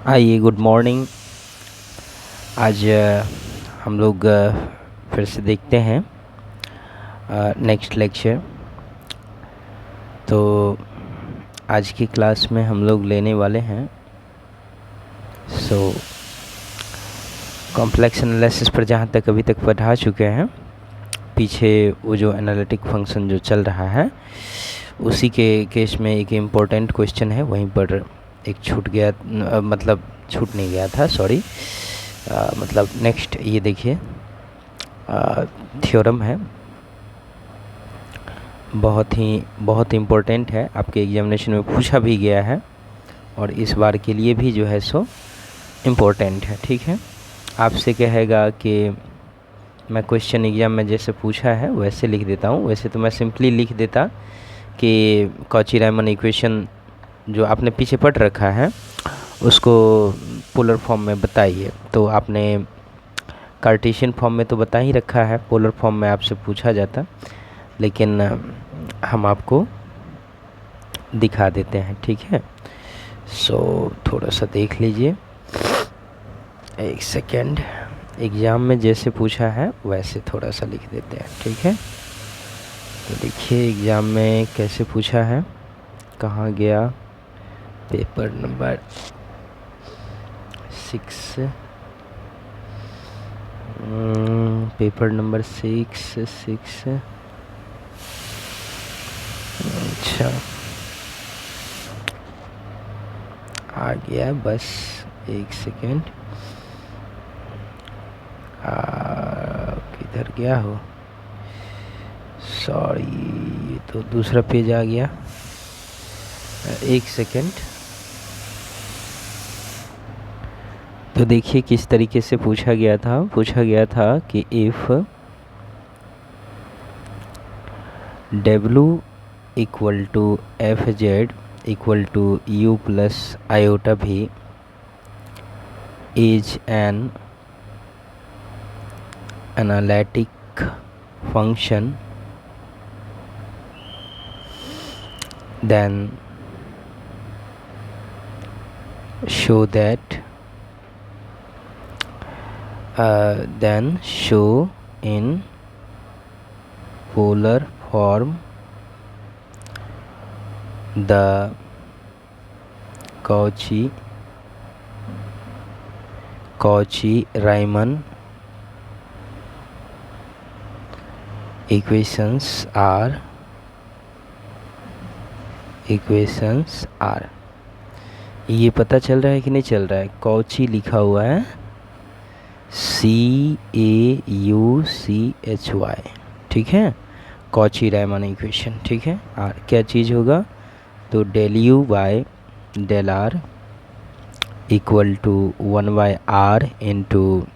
आइए, good morning. आज हम लोग फिर से देखते हैं नेक्स्ट लेक्चर। तो आज की क्लास में हम लोग लेने वाले हैं कॉम्प्लेक्स एनालिसिस पर। जहाँ तक अभी तक पढ़ा चुके हैं, पीछे वो जो एनालिटिक फंक्शन जो चल रहा है उसी के केस में एक इम्पोर्टेंट क्वेश्चन है, वहीं पर एक छूट गया, मतलब छूट नहीं गया था, सॉरी, मतलब नेक्स्ट ये देखिए थ्योरम है, बहुत इम्पोर्टेंट है, आपके एग्जामिनेशन में पूछा भी गया है और इस बार के लिए भी जो है सो इम्पोर्टेंट है। ठीक है, आपसे कहेगा कि मैं क्वेश्चन एग्जाम में जैसे पूछा है वैसे लिख देता हूँ। वैसे तो मैं सिंपली लिख देता कि कॉची-रायमन इक्वेशन जो आपने पीछे पढ़ रखा है उसको पोलर फॉर्म में बताइए। तो आपने कार्टेशियन फॉर्म में तो बता ही रखा है, पोलर फॉर्म में आपसे पूछा जाता, लेकिन हम आपको दिखा देते हैं। ठीक है, थोड़ा सा देख लीजिए, एक सेकेंड। एग्ज़ाम में जैसे पूछा है वैसे थोड़ा सा लिख देते हैं। ठीक है, तो देखिए एग्ज़ाम में कैसे पूछा है, कहाँ गया, पेपर नंबर 6, पेपर नंबर 6। अच्छा, आ गया, बस एक सेकेंड। किधर गया हो, सॉरी, ये तो दूसरा पेज आ गया, एक सेकेंड। तो देखिए किस तरीके से पूछा गया था कि if W equal to F Z equal to U plus iota भी is an analytic function, then show in polar form the Cauchy-Riemann equations are ये पता चल रहा है कि नहीं चल रहा है? कॉची लिखा हुआ है CAUCHY, ठीक है, कॉची-रायमन इक्वेशन। ठीक है, और क्या चीज़ होगा, तो del u by del r equal to 1/r into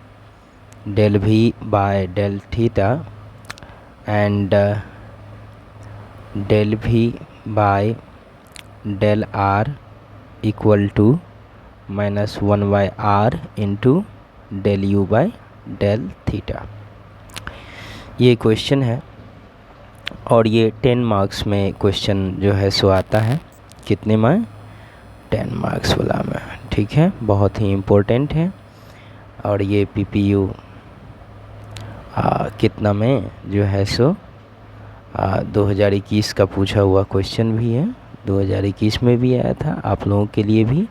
del v by del theta and del v by del r equal to -1/r into del u by del theta. ये question है और ये 10 मार्क्स में question जो है सो आता है। कितने में? 10 मार्क्स वाला में। ठीक है, बहुत ही इम्पोर्टेंट है। और ये PPU कितना में जो है सो 2021 का पूछा हुआ क्वेश्चन भी है, 2021 में भी आया था, आप लोगों के लिए भी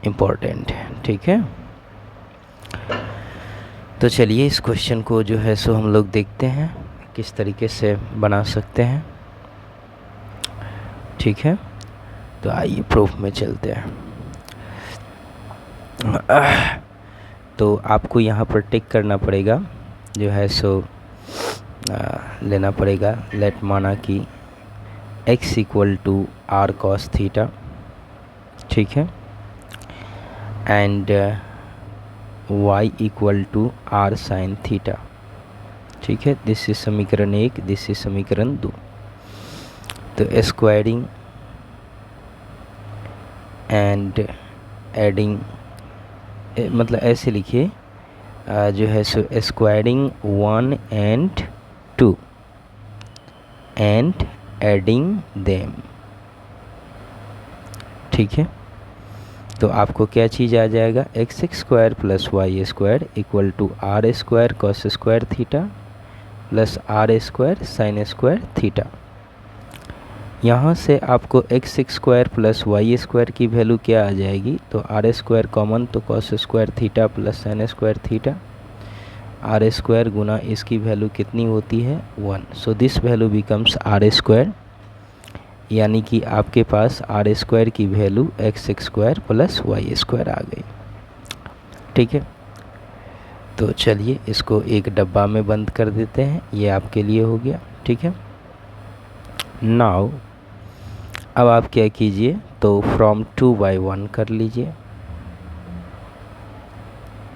इम्पोर्टेंट है। ठीक है, तो चलिए इस क्वेश्चन को जो है सो हम लोग देखते हैं किस तरीके से बना सकते हैं। ठीक है, तो आइए प्रूफ में चलते हैं। तो आपको यहाँ पर टिक करना पड़ेगा, जो है सो लेना पड़ेगा, लेट माना कि x equal to r cos theta, ठीक है, and y equal to r sin theta. ठीक है, दिस इज समीकरण 1, दिस इज समीकरण 2। तो स्क्वायरिंग एंड एडिंग, मतलब ऐसे लिखिए, जो है so squaring 1 and 2 and adding them. ठीक है, तो आपको क्या चीज़ आ जाएगा, x square plus Y square equal to R square cos square theta plus R square sine square theta. यहाँ से आपको X square plus Y square की वैल्यू क्या आ जाएगी, तो आर स्क्वायर कॉमन, तो cos square theta plus sine square theta, R square गुना इसकी वैल्यू कितनी होती है 1। So this value becomes R square, यानी कि आपके पास आर स्क्वायर की value X square plus Y square आ गई। ठीक है, तो चलिए इसको एक डब्बा में बंद कर देते हैं, ये आपके लिए हो गया। ठीक है, नाउ अब आप क्या कीजिए, तो फ्रॉम 2/1 कर लीजिए,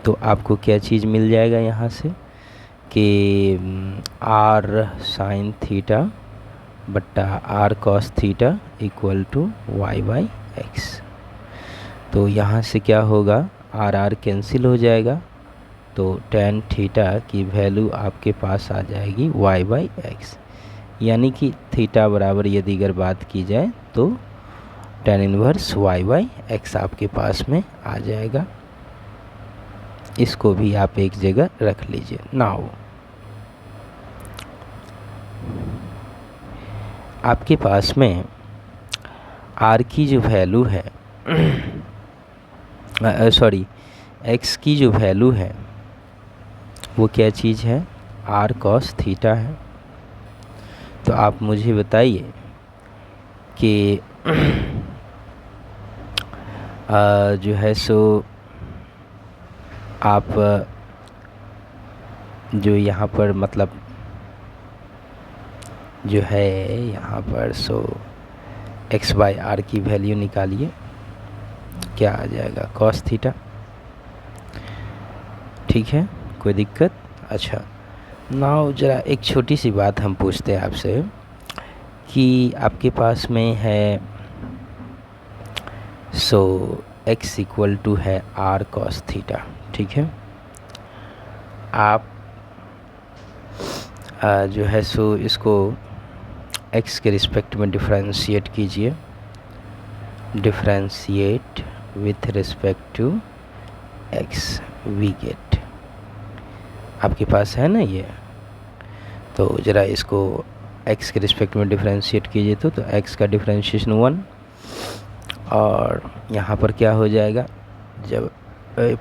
तो आपको क्या चीज़ मिल जाएगा यहाँ से कि आर साइन थीटा बट्टा r cos theta equal to y by x. तो यहाँ से क्या होगा, आर आर कैंसिल हो जाएगा, तो टेन थीटा की वैल्यू आपके पास आ जाएगी वाई बाई एक्स, यानी कि थीटा बराबर यदि अगर बात की जाए तो tan inverse y by x आपके पास में आ जाएगा। इसको भी आप एक जगह रख लीजिए। नाउ आपके पास में आर की जो वैल्यू है सॉरी एक्स की जो वैल्यू है वो क्या चीज़ है, आर कॉस थीटा है। तो आप मुझे बताइए कि जो है सो आप जो यहाँ पर मतलब जो है यहाँ पर सो एक्स बाई आर की वैल्यू निकालिए, क्या आ जाएगा कॉस थीटा। ठीक है, कोई दिक्कत। अच्छा, नाउ ज़रा एक छोटी सी बात हम पूछते हैं आपसे कि आपके पास में है सो एक्स इक्वल टू है आर कॉस थीटा। ठीक है, आप जो है सो इसको एक्स के रिस्पेक्ट में डिफरेंशिएट कीजिए, differentiate with respect to x we get, आपके पास है ना ये। तो ज़रा इसको एक्स के रिस्पेक्ट में डिफरेंशिएट कीजिए, तो एक्स का डिफरेंशिएशन 1, और यहाँ पर क्या हो जाएगा, जब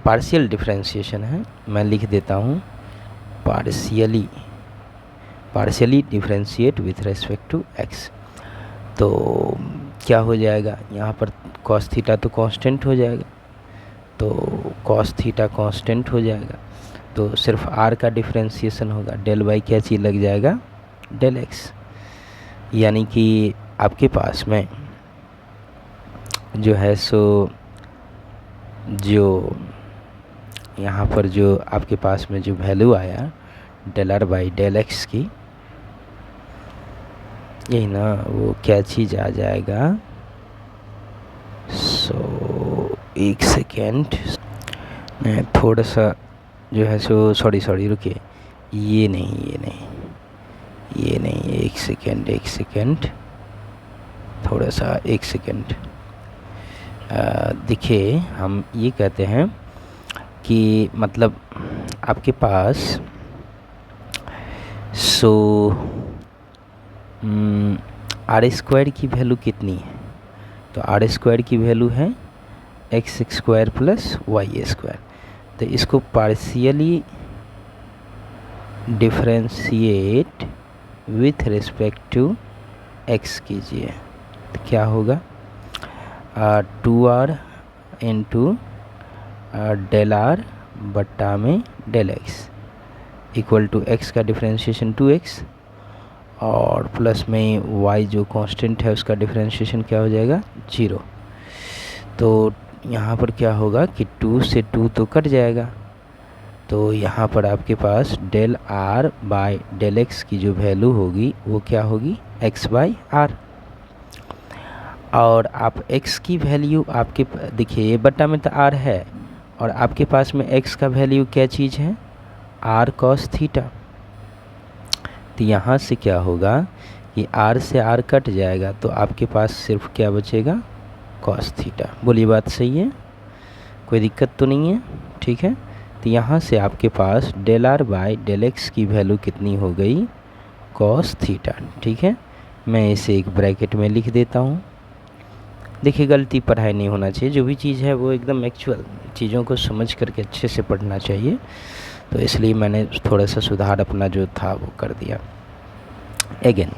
पार्शियल डिफरेंशिएशन है, मैं लिख देता हूँ partially differentiate with respect to x. तो क्या हो जाएगा, यहाँ पर कॉस थीटा तो कांस्टेंट हो जाएगा, तो कॉस थीटा कांस्टेंट हो जाएगा, तो सिर्फ आर का डिफरेंशिएशन होगा, डेल बाई क्या चीज़ लग जाएगा, डेल एक्स। यानी कि आपके पास में जो है सो जो यहाँ पर जो आपके पास में जो वैल्यू आया del are by del x की, यही ना, वो क्या चीज़ आ जाएगा। सो एक सेकेंड, मैं थोड़ा सा जो है सो सॉरी रुकिए, ये नहीं, एक सेकेंड, थोड़ा सा एक सेकेंड। देखिए हम ये कहते हैं कि मतलब आपके पास सो आर स्क्वायर की वैल्यू कितनी है, तो आर स्क्वायर की वैल्यू है x square plus Y square. तो इसको partially differentiate with respect to x कीजिए, तो क्या होगा, 2r इंटू डेल आर बट्टा में del x equal to x का डिफरेंशिएशन 2x, और प्लस में y जो कांस्टेंट है उसका डिफरेंशिएशन क्या हो जाएगा 0। तो यहाँ पर क्या होगा कि 2 से 2 तो कट जाएगा, तो यहाँ पर आपके पास del R by del x की जो वैल्यू होगी वो क्या होगी, x बाई आर। और आप x की वैल्यू आपके देखिए ये बट्टा में तो r है, और आपके पास में x का वैल्यू क्या चीज़ है, r cos थीटा। तो यहाँ से क्या होगा कि r से r कट जाएगा, तो आपके पास सिर्फ क्या बचेगा, cos थीटा। बोलिए बात सही है। कोई दिक्कत तो नहीं है, ठीक है। तो यहाँ से आपके पास del are by del x की वैल्यू कितनी हो गई, कॉस थीटा, ठीक है। मैं इसे एक ब्रैकेट में लिख देता हूँ। देखिए गलती पढ़ाई नहीं होना चाहिए, जो भी चीज़ है वो एकदम एक्चुअल चीज़ों को समझ करके अच्छे से पढ़ना चाहिए, तो इसलिए मैंने थोड़ा सा सुधार अपना जो था वो कर दिया। अगेन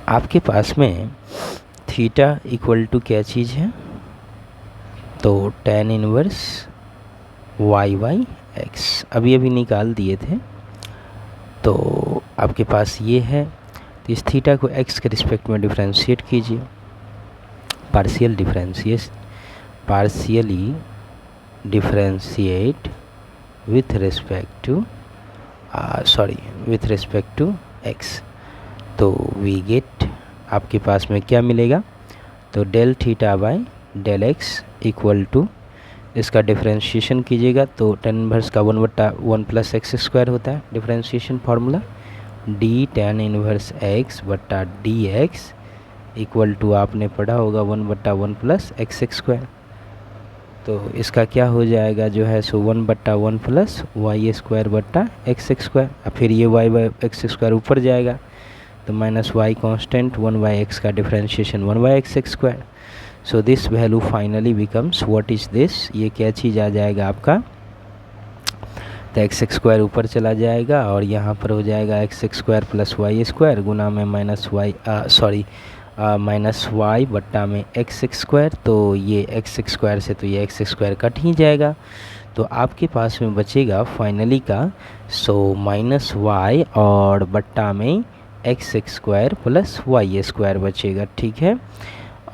आपके पास में थीटा इक्वल टू क्या चीज़ है, तो tan inverse y by x अभी अभी निकाल दिए थे, तो आपके पास ये है। तो इस थीटा को x के रिस्पेक्ट में डिफ्रेंशिएट कीजिए, partially differentiate with respect to x, तो वी गेट आपके पास में क्या मिलेगा, तो del theta by del x equal to, इसका डिफ्रेंशिएशन कीजिएगा तो tan इनवर्स का 1/1 प्लस एक्स स्क्वायर होता है, differentiation formula D tan inverse x बट्टा डी एक्स इक्वल टू आपने पढ़ा होगा 1/1 प्लस एक्स स्क्वायर। तो इसका क्या हो जाएगा जो है सो 1/1 प्लस वाई स्क्वायर बट्टा एक्स स्क्वायर, और फिर ये वाई बाई एक्स स्क्वायर ऊपर जाएगा तो माइनस वाई कॉन्स्टेंट 1/x का differentiation 1/x square. So this value finally becomes what is this, ये क्या चीज़ आ जाएगा आपका, तो एक्स स्क्वायर ऊपर चला जाएगा और यहाँ पर हो जाएगा x square plus Y square गुना में माइनस वाई बट्टा में एक्स स्क्वायर, तो ये एक्स स्क्वायर से तो ये एक्स स्क्वायर कट ही जाएगा, तो आपके पास में बचेगा फाइनली का सो माइनस वाई और बट्टा में x square plus Y square बचेगा, ठीक है।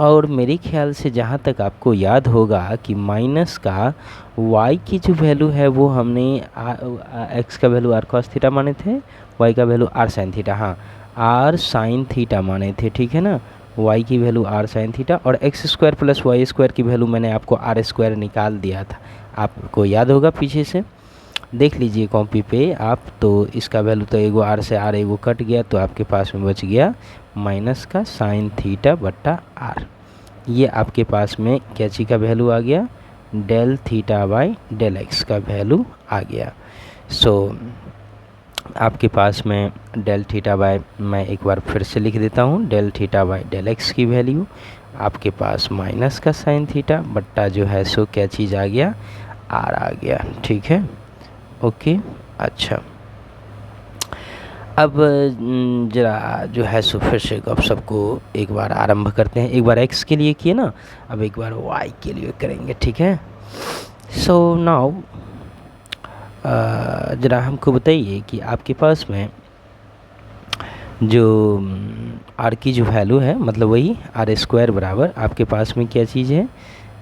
और मेरे ख्याल से जहाँ तक आपको याद होगा कि माइनस का y की जो वैल्यू है वो हमने x का वैल्यू r cos थीटा माने थे, y का वैल्यू r sin थीटा, हाँ r sin थीटा माने थे, ठीक है ना। y की वैल्यू r sin थीटा और x square plus Y square की वैल्यू मैंने आपको r स्क्वायर निकाल दिया था, आपको याद होगा पीछे से देख लीजिए कॉपी पे आप। तो इसका वैल्यू तो एगो r से r एगो कट गया, तो आपके पास में बच गया माइनस का साइन थीटा बट्टा r। ये आपके पास में क्या चीज़ का वैल्यू आ गया, del theta by del x का वैल्यू आ गया। सो आपके पास में डेल थीटा बाय, मैं एक बार फिर से लिख देता हूँ, del theta by del x की वैल्यू आपके पास माइनस का साइन थीटा बट्टा जो है सो क्या चीज़ आ गया, आर आ गया, ठीक है। ओके अच्छा, अब ज़रा जो है सो फिर से अब सबको एक बार आरंभ करते हैं। एक बार x के लिए किए ना, अब एक बार y के लिए करेंगे, ठीक है। सो नाउ ज़रा हमको बताइए कि आपके पास में जो r की जो वैल्यू है, मतलब वही r स्क्वायर बराबर आपके पास में क्या चीज़ है,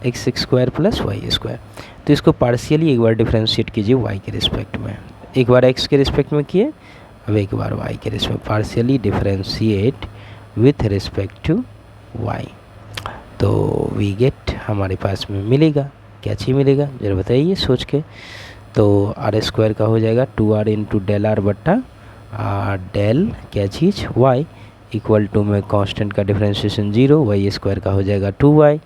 x square plus Y square. तो इसको पार्शियली एक बार डिफ्रेंशिएट कीजिए y के रिस्पेक्ट में, एक बार x के रिस्पेक्ट में किए, अब एक बार y के respect partially differentiate with respect to y, तो वी गेट हमारे पास में मिलेगा, क्या चीज़ मिलेगा जरा बताइए सोच के। तो r स्क्वायर का हो जाएगा 2r इंटू डेल आर बट्टा डेल क्या चीज़ y इक्वल टू में कांस्टेंट का डिफरेंशिएशन 0, y स्क्वायर का हो जाएगा 2y,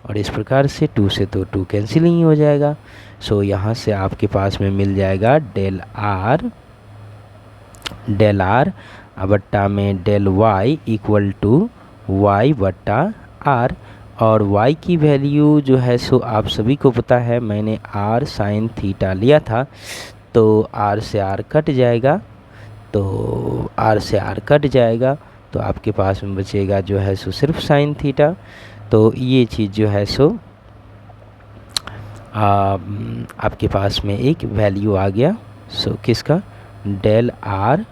और इस प्रकार से 2 से तो 2 कैंसिल ही हो जाएगा। सो यहाँ से आपके पास में मिल जाएगा डेल आर बट्टा में del y equal to y बट्टा आर, और y की वैल्यू जो है सो आप सभी को पता है, मैंने r साइन थीटा लिया था, तो r से r कट जाएगा, तो r से r कट जाएगा, तो आपके पास में बचेगा जो है सो सिर्फ साइन थीटा। तो ये चीज़ जो है सो आपके पास में एक वैल्यू आ गया, सो किसका, डेल आर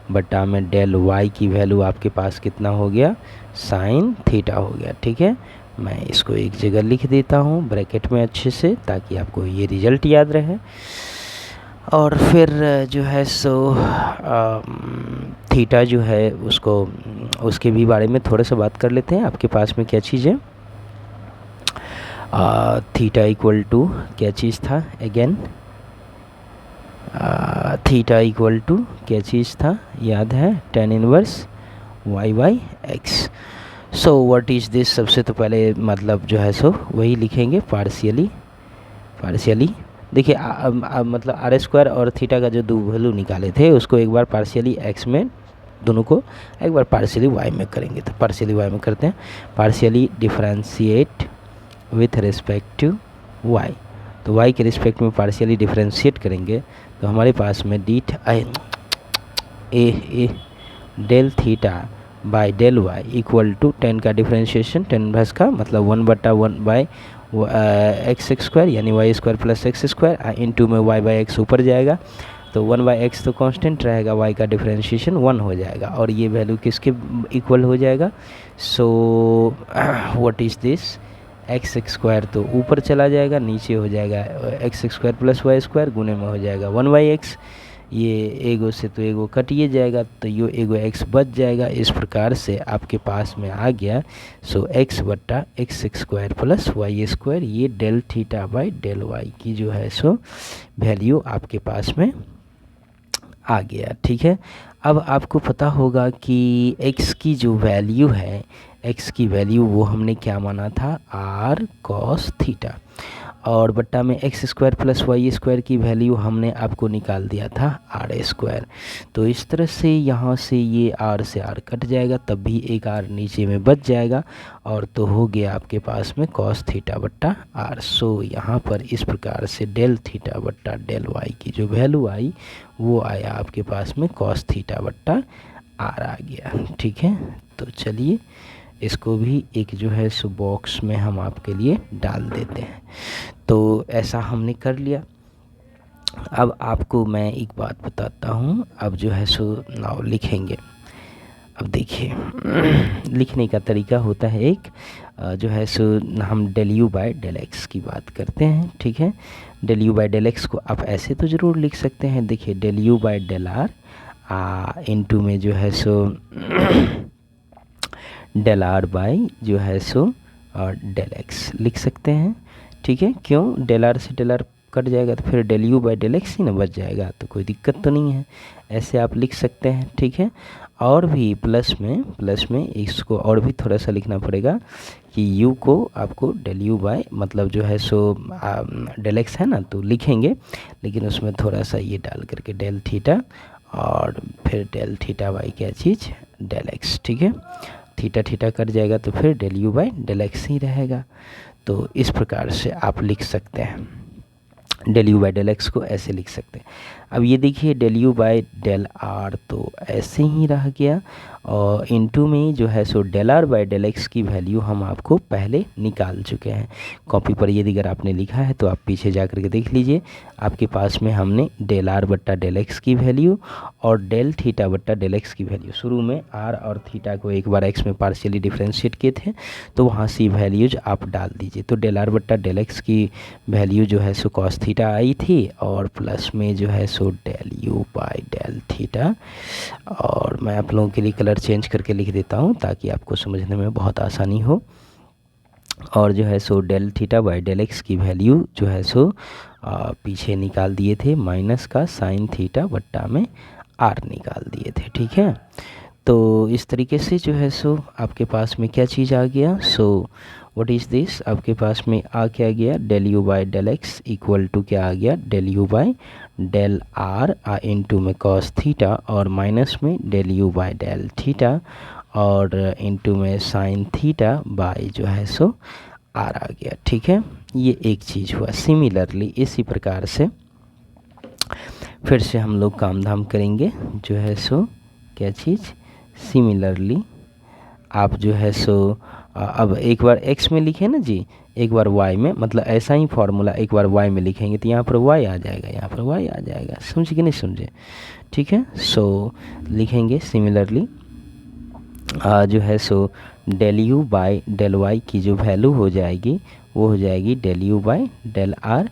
बट्टा में डेल वाई की वैल्यू आपके पास कितना हो गया, साइन थीटा हो गया, ठीक है। मैं इसको एक जगह लिख देता हूँ ब्रैकेट में अच्छे से, ताकि आपको ये रिजल्ट याद रहे। और फिर जो है सो थीटा जो है उसके भी बारे में थोड़ा सा बात कर लेते हैं। आपके पास में क्या चीज़ है, थीटा इक्वल टू क्या चीज़ था अगेन, थीटा इक्वल टू क्या चीज़ था याद है, tan inverse y by x. So what is this, सबसे तो पहले मतलब जो है सो वही लिखेंगे पार्शियली। देखिए मतलब आर स्क्वायर और थीटा का जो दो वैल्यू निकाले थे उसको एक बार पार्शियली एक्स में, दोनों को एक बार पार्शियली वाई में करेंगे। तो पार्शियली वाई में करते हैं, partially differentiate with respect to y. तो वाई के रिस्पेक्ट में पार्शियली डिफरेंशिएट करेंगे तो हमारे पास में ए del theta by del y equal to 10 का डिफरेंशिएशन, 10 इनवर्स का मतलब 1/1 बाय एक्स स्क्वायर यानी y square plus x square, into में वाई बाई एक्स ऊपर जाएगा तो 1/x तो कांस्टेंट रहेगा, y का डिफरेंशिएशन 1 हो जाएगा और ये वैल्यू किसके इक्वल हो जाएगा। So what is this, x square तो ऊपर चला जाएगा, नीचे हो जाएगा x square plus Y square, गुने में हो जाएगा 1/x, ये एगो से तो एगो कटिए जाएगा तो ये एगो एक्स बच जाएगा। इस प्रकार से आपके पास में आ गया सो एक्स बट्टा x square plus Y square, ये del theta by del Y की जो है सो वैल्यू आपके पास में आ गया। ठीक है, अब आपको पता होगा कि x की जो वैल्यू है, x की वैल्यू वो हमने क्या माना था, r cos थीटा, और बट्टा में x square plus Y square की वैल्यू हमने आपको निकाल दिया था आर स्क्वायर। तो इस तरह से यहाँ से ये आर से आर कट जाएगा, तब भी एक आर नीचे में बच जाएगा और तो हो गया आपके पास में कॉस थीटा बट्टा आर। सो यहाँ पर इस प्रकार से डेल थीटा बट्टा डेल वाई की जो वैल्यू आई वो आया आपके पास में कॉस थीटा बट्टा आर आ गया। ठीक है, तो चलिए इसको भी एक जो है सो बॉक्स में हम आपके लिए डाल देते हैं। तो ऐसा हमने कर लिया। अब आपको मैं एक बात बताता हूँ, अब जो है सो नाउ लिखेंगे। अब देखिए लिखने का तरीका होता है एक, जो है सो हम del u by del x की बात करते हैं। ठीक है, del u by del x को आप ऐसे तो ज़रूर लिख सकते हैं, देखिए del u by del r into में जो है सो डेल आर बाई जो है सो और डेल एक्स लिख सकते हैं। ठीक है, क्यों, डेल आर से डेल आर कट जाएगा तो फिर del u by del x ही ना बच जाएगा, तो कोई दिक्कत तो नहीं है, ऐसे आप लिख सकते हैं। ठीक है, और भी प्लस में इसको और भी थोड़ा सा लिखना पड़ेगा कि u को आपको डेल यू बाय मतलब जो है सो डेल एक्स है ना तो लिखेंगे, लेकिन उसमें थोड़ा सा ये डाल करके डेल थीटा और फिर डेल थीटा बाई क्या चीज़ डेल एक्स। ठीक है, थीटा थीटा कट जाएगा तो फिर del u by del x ही रहेगा। तो इस प्रकार से आप लिख सकते हैं, del u by del x को ऐसे लिख सकते हैं। अब ये देखिए del u by del r तो ऐसे ही रह गया और इनटू में जो है सो del are by del x की वैल्यू हम आपको पहले निकाल चुके हैं। कॉपी पर यदि अगर आपने लिखा है तो आप पीछे जा कर के देख लीजिए, आपके पास में हमने डेल आर बट्टा डेल एक्स की वैल्यू और डेल थीटा बट्टा डेल एक्स की वैल्यू, शुरू में आर और थीटा को एक बार एक्स में पार्शियली डिफ्रेंशिएट किए थे तो वहाँ से वैल्यूज आप डाल दीजिए। तो डेल आर बट्टा डेल एक्स की वैल्यू जो है सो कॉस थीटा आई थी और प्लस में जो है सो del u by del theta, और मैं आप लोगों के लिए कलर चेंज करके लिख देता हूँ ताकि आपको समझने में बहुत आसानी हो। और जो है सो del theta by del x की वैल्यू जो है सो पीछे निकाल दिए थे, माइनस का साइन थीटा बट्टा में आर निकाल दिए थे। ठीक है, तो इस तरीके से जो है सो आपके पास में क्या चीज़ आ गया, सो व्हाट इज़ दिस, आपके पास में आ क्या गया, del u by del x equal to क्या आ गया, del u by del r into में कॉस थीटा और माइनस में del u by del theta और इनटू में साइन थीटा बाई जो है सो आर आ गया। ठीक है, ये एक चीज़ हुआ। सिमिलरली इसी प्रकार से फिर से हम लोग काम धाम करेंगे, जो है सो क्या चीज़, सिमिलरली आप जो है सो अब एक बार x में लिखे ना जी, एक बार y में, मतलब ऐसा ही फॉर्मूला एक बार y में लिखेंगे तो यहाँ पर y आ जाएगा, यहाँ पर y आ जाएगा, समझे कि नहीं समझे। ठीक है, सो लिखेंगे सिमिलरली जो है सो del u by del Y की जो वैल्यू हो जाएगी वो हो जाएगी del u by del r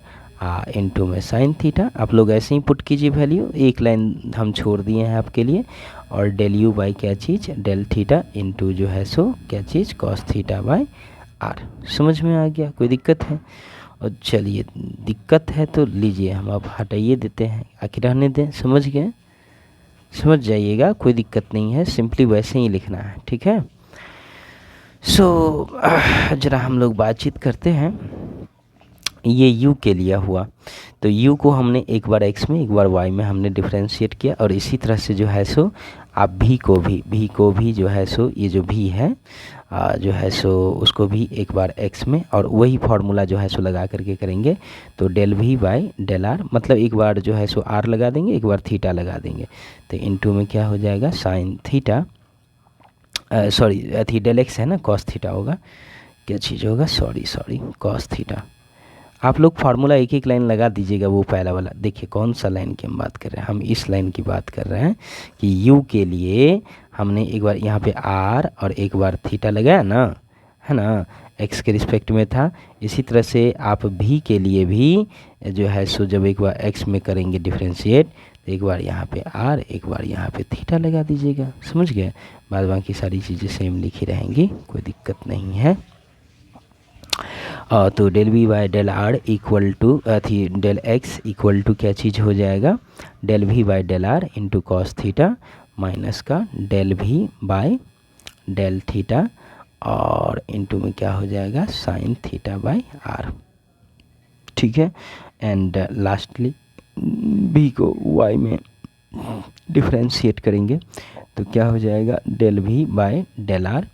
into में साइन थीटा। आप लोग ऐसे ही पुट कीजिए वैल्यू, एक लाइन हम छोड़ दिए हैं आपके लिए, और डेल यू बाई क्या चीज़ डेल थीटा इनटू जो है सो क्या चीज़ कॉस थीटा बाई आर। समझ में आ गया, कोई दिक्कत है। और चलिए दिक्कत है तो लीजिए हम अब हटाइए देते हैं, आखिर रहने दें, समझ गए, समझ जाइएगा, कोई दिक्कत नहीं है, सिंपली वैसे ही लिखना है। ठीक है, सो जरा हम लोग बातचीत करते हैं। ये u के लिए हुआ, तो u को हमने एक बार x में एक बार y में हमने डिफ्रेंशिएट किया, और इसी तरह से जो है सो आप v को भी जो है सो ये जो v है जो है सो उसको भी एक बार x में, और वही फार्मूला जो है सो लगा करके करेंगे। तो del v by del r, मतलब एक बार जो है सो r लगा देंगे, एक बार थीटा लगा देंगे, तो इनटू में क्या हो जाएगा साइन थीटा, सॉरी अथी डेल x है ना, कॉस थीटा होगा, क्या चीज़ होगा, सॉरी कॉस थीटा। आप लोग फार्मूला एक एक लाइन लगा दीजिएगा, वो पहला वाला। देखिए कौन सा लाइन की हम बात कर रहे हैं, हम इस लाइन की बात कर रहे हैं कि u के लिए हमने एक बार यहाँ पे r और एक बार थीटा लगाया ना, है ना, x के रिस्पेक्ट में था। इसी तरह से आप v के लिए भी जो है सो जब एक बार x में करेंगे डिफ्रेंशिएट, तो एक बार यहाँ पे r एक बार यहाँ पे थीटा लगा दीजिएगा, समझ गए। बाद बाकी सारी चीज़ें सेम लिखी रहेंगी, कोई दिक्कत नहीं है। तो del we by del r equal to थी डेल एक्स इक्वल टू क्या चीज़ हो जाएगा, del we by del r into cos theta minus का del we by del theta, और इंटू में क्या हो जाएगा साइन थीटा बाई आर, ठीक है। एंड लास्टली भी को वाई में डिफ्रेंशिएट करेंगे, तो क्या हो जाएगा del we by del r,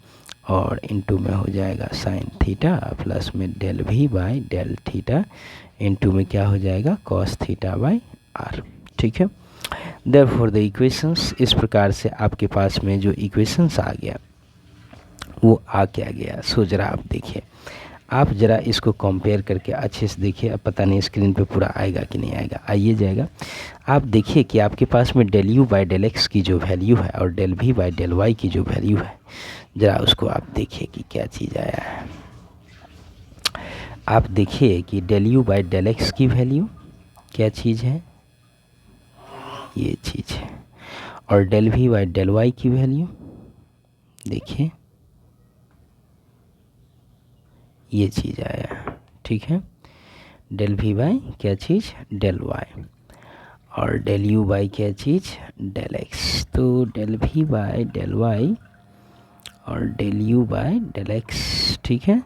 और इनटू में हो जाएगा साइन थीटा प्लस में del we by del theta, into में क्या हो जाएगा कॉस थीटा बाई आर, ठीक है। देयरफॉर द इक्वेशंस, इस प्रकार से आपके पास में जो इक्वेशंस आ गया वो आ क्या गया। सो जरा आप देखिए, आप ज़रा इसको कंपेयर करके अच्छे से देखिए। अब पता नहीं स्क्रीन पे पूरा आएगा कि नहीं आएगा, आइए जाएगा। आप देखिए कि आपके पास में del u by del x की जो वैल्यू है और del we by del Y की जो वैल्यू है, ज़रा उसको आप देखिए कि क्या चीज़ आया है। आप देखिए कि del u by del x की वैल्यू क्या चीज़ है, ये चीज़ है, और del we by del Y की वैल्यू देखिए ये चीज़ आया है, ठीक है। डेल वी बाई क्या चीज़ डेल वाई, और डेल यू बाई क्या चीज़ डेल एक्स। तो del we by del y और del u by del x, ठीक है।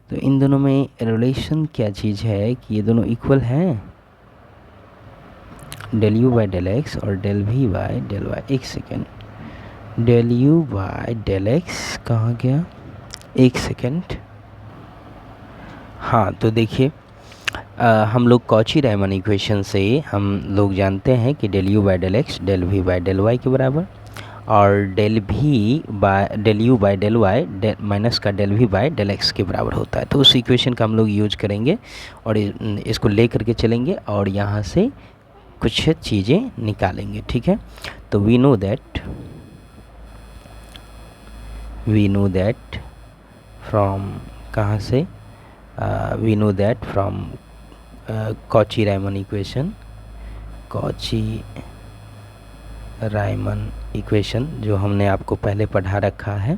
तो इन दोनों में रिलेशन क्या चीज़ है कि ये दोनों इक्वल हैं, del u by del x और del we by del y. एक second, del u by del x कहाँ गया, एक सेकेंड। हाँ तो देखिए हम लोग कॉची रायमन इक्वेशन से हम लोग जानते हैं कि del u by del x del we by del y के बराबर, और del v by del u by del y minus का del we by del x के बराबर होता है। तो उस इक्वेशन का हम लोग यूज करेंगे और इसको ले करके चलेंगे और यहाँ से कुछ चीज़ें निकालेंगे, ठीक है। तो वी नो दैट फ्रॉम कहाँ से, we know that from Cauchy Riemann equation जो हमने आपको पहले पढ़ा रखा है।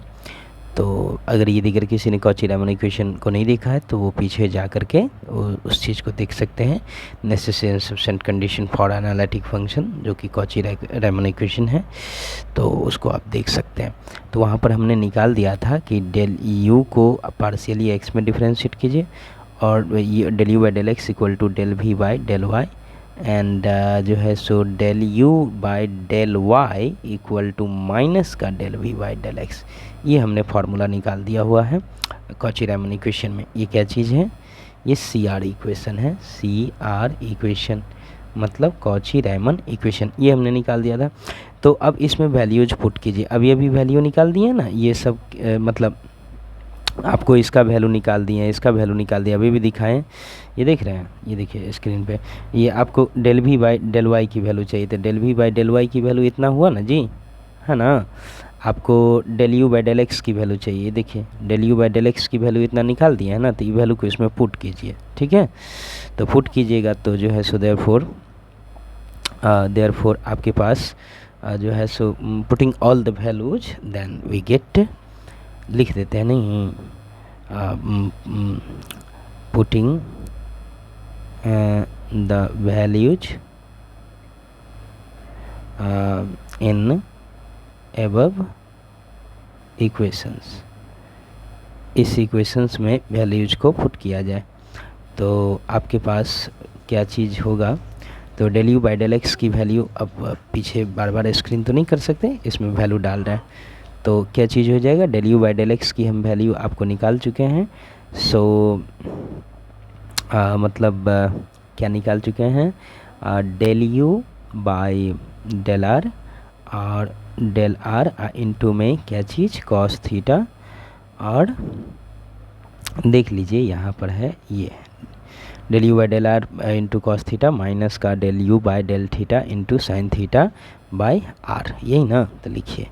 तो अगर ये दिगर किसी ने कॉची रायमन इक्वेशन को नहीं देखा है तो वो पीछे जा कर के उस चीज़ को देख सकते हैं, necessary and sufficient condition for analytic function, जो कि कॉची रायमन इक्वेशन है, तो उसको आप देख सकते हैं। तो वहाँ पर हमने निकाल दिया था कि डेल यू को पार्शियली एक्स में डिफ्रेंशिएट कीजिए, और del u by del x equal to del we by del y, and जो है सो del u by del y equal to minus का del we by del x. ये हमने formula निकाल दिया हुआ है कॉची रायमन इक्वेशन में। ये क्या चीज़ है, ये सी आर इक्वेशन है, सी आर इक्वेशन मतलब कॉची रायमन इक्वेशन, ये हमने निकाल दिया था। तो अब इसमें वैल्यूज पुट कीजिए, अभी वैल्यू निकाल दिए ना, ये सब मतलब आपको इसका वैल्यू निकाल दिए, इसका वैल्यू निकाल दिया, अभी भी दिखाएं, ये देख रहे हैं, ये देखिए स्क्रीन पे, ये आपको del we by del Y की वैल्यू चाहिए, तो del we by del Y की वैल्यू इतना हुआ ना जी, है ना। आपको del u by del x की वैल्यू चाहिए, देखिए del u by del x की वैल्यू इतना निकाल दिया है ना, तो ये वैल्यू को इसमें पुट कीजिए, ठीक है। तो पुट कीजिएगा तो जो है सो देयरफॉर आपके पास जो है so putting all the values then we get, लिख देते हैं नहीं, putting the values in above equations, इस इक्वेशंस में वैल्यूज को पुट किया जाए तो आपके पास क्या चीज़ होगा। तो del u by del x की वैल्यू, अब पीछे बार बार स्क्रीन तो नहीं कर सकते, इसमें वैल्यू डाल रहे हैं तो क्या चीज़ हो जाएगा, del u by del x की हम वैल्यू आपको निकाल चुके हैं। सो मतलब क्या निकाल चुके हैं, del u by del r और डेल आर इंटू में क्या चीज़ कॉस थीटा, और देख लीजिए यहाँ पर है ये del u by del r into cos theta minus का del u by del theta into sine theta by r, यही ना। तो लिखिए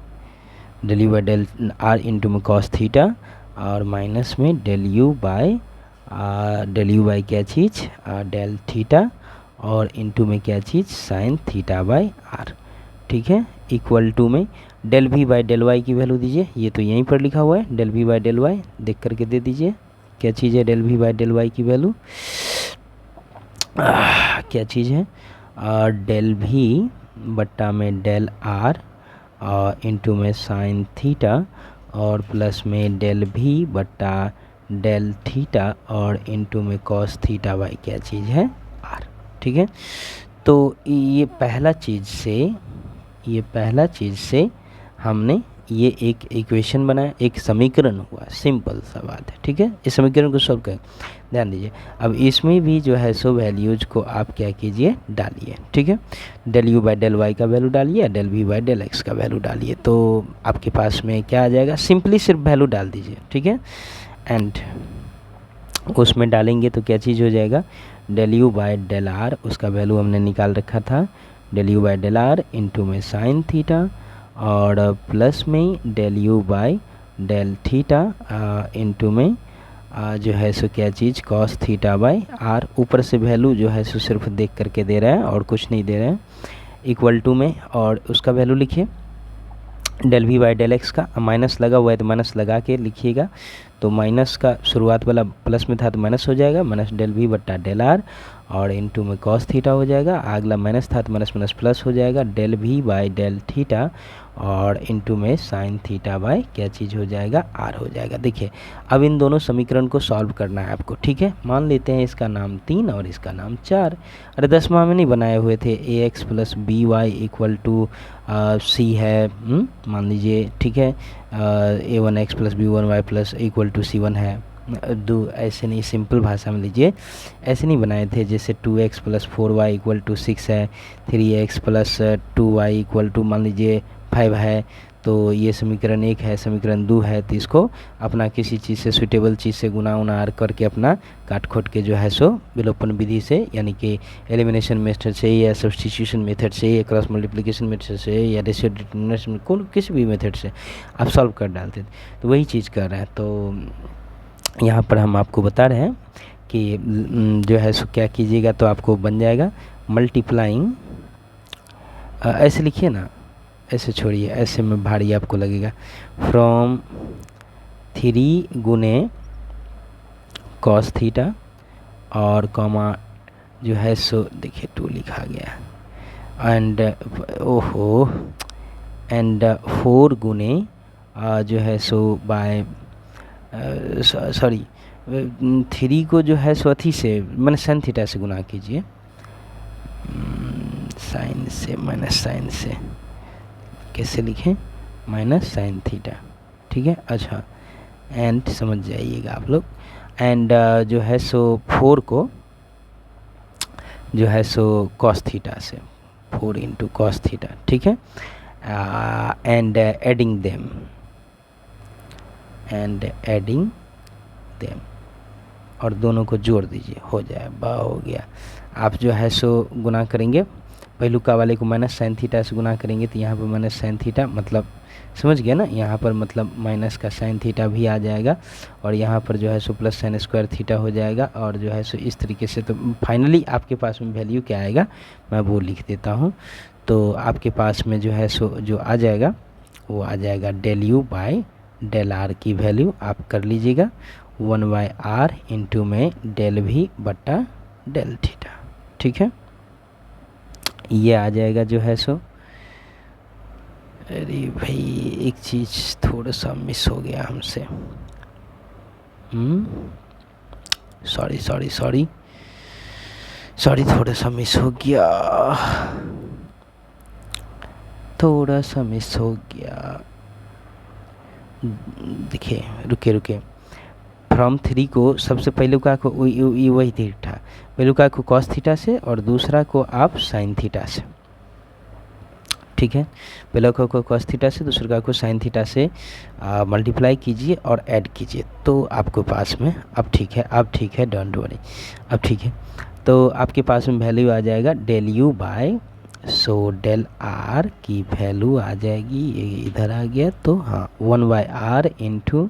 del u by del r into में कॉस थीटा और माइनस में डेल यू बाई क्या चीज़ डेल थीटा और इंटू में क्या चीज़ साइन थीटा बाई आर, ठीक है। इक्वल टू में del we by del Y की वैल्यू दीजिए, ये तो यहीं पर लिखा हुआ है, del we by del y देख करके दे दीजिए क्या चीज़ है, del we by del Y की वैल्यू क्या चीज़ है, डेल वी बट्टा में डेल आर और इंटू में साइन थीटा और प्लस में डेल वी बट्टा डेल थीटा और इंटू में कॉस थीटा बाई क्या चीज़ है आर, ठीक है। तो ये पहला चीज़ से हमने ये एक इक्वेशन बनाया, एक समीकरण हुआ, सिंपल सा बात है, ठीक है। इस समीकरण को सॉल्व करें, ध्यान दीजिए। अब इसमें भी जो है सो वैल्यूज को आप क्या कीजिए, डालिए, ठीक है। Del u by del y का वैल्यू डालिए, del we by del x का वैल्यू डालिए, तो आपके पास में क्या आ जाएगा, सिंपली सिर्फ वैल्यू डाल दीजिए, ठीक है। एंड उसमें डालेंगे तो क्या चीज़ हो जाएगा, del u by del r, उसका वैल्यू हमने निकाल रखा था, del u by del r into में साइन थीटा और प्लस में del u by del theta into में जो है सो क्या चीज़ कॉस थीटा बाई आर, ऊपर से वैल्यू जो है सो सिर्फ देख करके दे रहा है और कुछ नहीं दे रहे हैं, इक्वल टू में और उसका वैल्यू लिखिए del we by del x का, माइनस लगा हुआ है तो माइनस लगा के लिखिएगा, तो माइनस का शुरुआत वाला प्लस में था तो माइनस हो जाएगा, माइनस डेल वी बट्टा डेल आर और इंटू में कॉस थीटा हो जाएगा, अगला माइनस था तो माइनस माइनस प्लस हो जाएगा, del we by del theta और इंटू में साइन थीटा बाई क्या चीज़ हो जाएगा आर हो जाएगा। देखिए अब इन दोनों समीकरण को सॉल्व करना है आपको, ठीक है। मान लेते हैं इसका नाम 3 और इसका नाम 4, अरे 10वां में नहीं बनाए हुए थे, a x plus b y equal to c है, मान लीजिए, ठीक है। A one x plus b one y plus equal to c one है, दो ऐसे नहीं, सिंपल भाषा में लीजिए, ऐसे नहीं बनाए थे जैसे 2x plus 4y equal to 6 है, 3x plus 2y equal to मान लीजिए 5 है, तो ये समीकरण 1 है, समीकरण 2 है, तो इसको अपना किसी चीज़ से सुटेबल चीज़ से गुना उना करके अपना काट खोट के जो है सो विलोपन विधि से यानी कि एलिमिनेशन मेथड से या सब्स्टिट्यूशन मेथड से या क्रॉस मल्टीप्लिकेशन मेथड से या रेशियो डिटरमिनेशन कौन किसी भी मेथड से आप सॉल्व कर डालते थे, तो वही चीज़ कर रहे हैं। तो यहाँ पर हम आपको बता रहे हैं कि जो है सो क्या कीजिएगा तो आपको बन जाएगा मल्टीप्लाइंग, ऐसे लिखिए ना, ऐसे छोड़िए, ऐसे में भारी आपको लगेगा, फ्रॉम 3 गुने कॉस थीटा और कॉमा जो है सो देखिए 2 लिखा गया एंड ओहो एंड 4 गुने जो है सो बाय सॉरी 3 को जो है सो अथी से मैंने साइन थीटा से गुना कीजिए, साइन से माइनस साइन से कैसे लिखें, माइनस साइन थीटा, ठीक है। अच्छा एंड समझ जाइएगा आप लोग, एंड जो है सो 4 को जो है सो कॉस थीटा से 4 इंटू कॉस थीटा, ठीक है। एंड एडिंग देम और दोनों को जोड़ दीजिए, हो जाए हो गया। आप जो है सो गुना करेंगे, पहलुका वाले को माइनस साइन थीटा से गुना करेंगे तो यहाँ पर माइनस साइन थीटा मतलब समझ गया ना, यहाँ पर मतलब माइनस का साइन थीटा भी आ जाएगा और यहाँ पर जो है so plus sine square theta हो जाएगा और जो है सो इस तरीके से। तो फाइनली आपके पास में वैल्यू क्या आएगा मैं वो लिख देता हूँ, तो आपके पास में जो है सो जो आ जाएगा वो आ जाएगा del u by del r की वैल्यू आप कर लीजिएगा 1/r इंटू में डेल वी बट्टा डेल थीटा, ठीक है। ये आ जाएगा जो है सो, अरे भाई एक चीज़ थोड़ा सा मिस हो गया हमसे, सॉरी सॉरी सॉरी सॉरी, थोड़ा सा मिस हो गया, थोड़ा सा मिस हो गया। देखिए रुके रुके, फ्रॉम 3 को सबसे पहले का को वही थीटा, पहले का को कॉस थीटा से और दूसरा को आप साइन थीटा से, ठीक है। पहले को कॉस थीटा से, दूसरे का को साइन थीटा से मल्टीप्लाई कीजिए और ऐड कीजिए, तो आपके पास में अब ठीक है, अब ठीक है, डोंट वरी, अब ठीक है। तो आपके पास में वैल्यू आ जाएगा del u by, so del r की वैल्यू आ जाएगी, ये इधर आ गया, तो हाँ 1/r into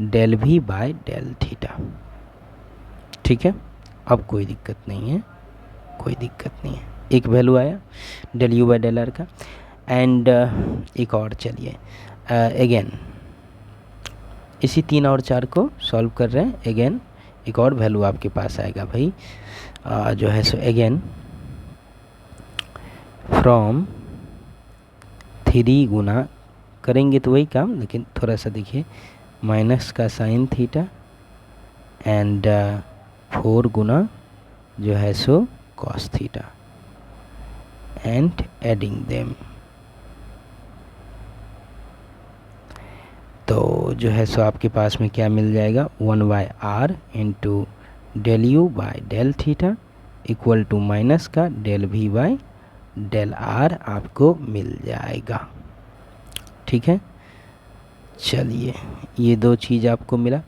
del v by del theta, ठीक है। अब कोई दिक्कत नहीं है, कोई दिक्कत नहीं है, एक वैल्यू आया del u by del r का। एंड एक और चलिए अगेन इसी 3 और 4 को सॉल्व कर रहे हैं, अगेन एक और वैल्यू आपके पास आएगा भाई, जो है सो अगेन फ्रॉम 3 गुना करेंगे तो वही काम, लेकिन थोड़ा सा देखिए, माइनस का साइन थीटा एंड 4 गुना जो है so cos theta and adding them, तो जो है सो आपके पास में क्या मिल जाएगा, 1/r into del u by del theta equal to minus का del v by del r आपको मिल जाएगा, ठीक है। चलिए ये 2 चीज़ आपको मिला,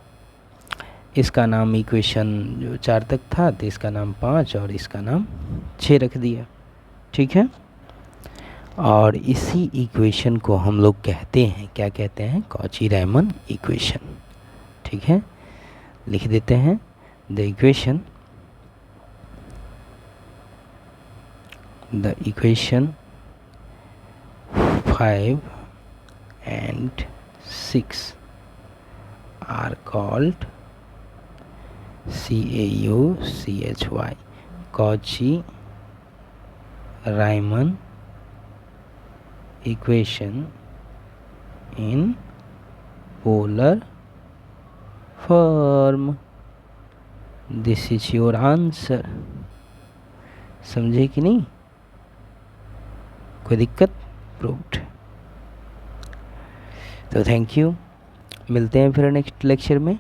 इसका नाम इक्वेशन जो 4 तक था तो इसका नाम 5 और इसका नाम 6 रख दिया, ठीक है। और इसी इक्वेशन को हम लोग कहते हैं, क्या कहते हैं, कॉची-रायमन इक्वेशन, ठीक है। लिख देते हैं the equation the equation 5 and 6 are called CAUCHY Cauchy-Riemann equation in polar form. This is your answer. समझे कि नहीं, कोई दिक्कत, प्रूव्ड। तो थैंक यू, मिलते हैं फिर नेक्स्ट लेक्चर में।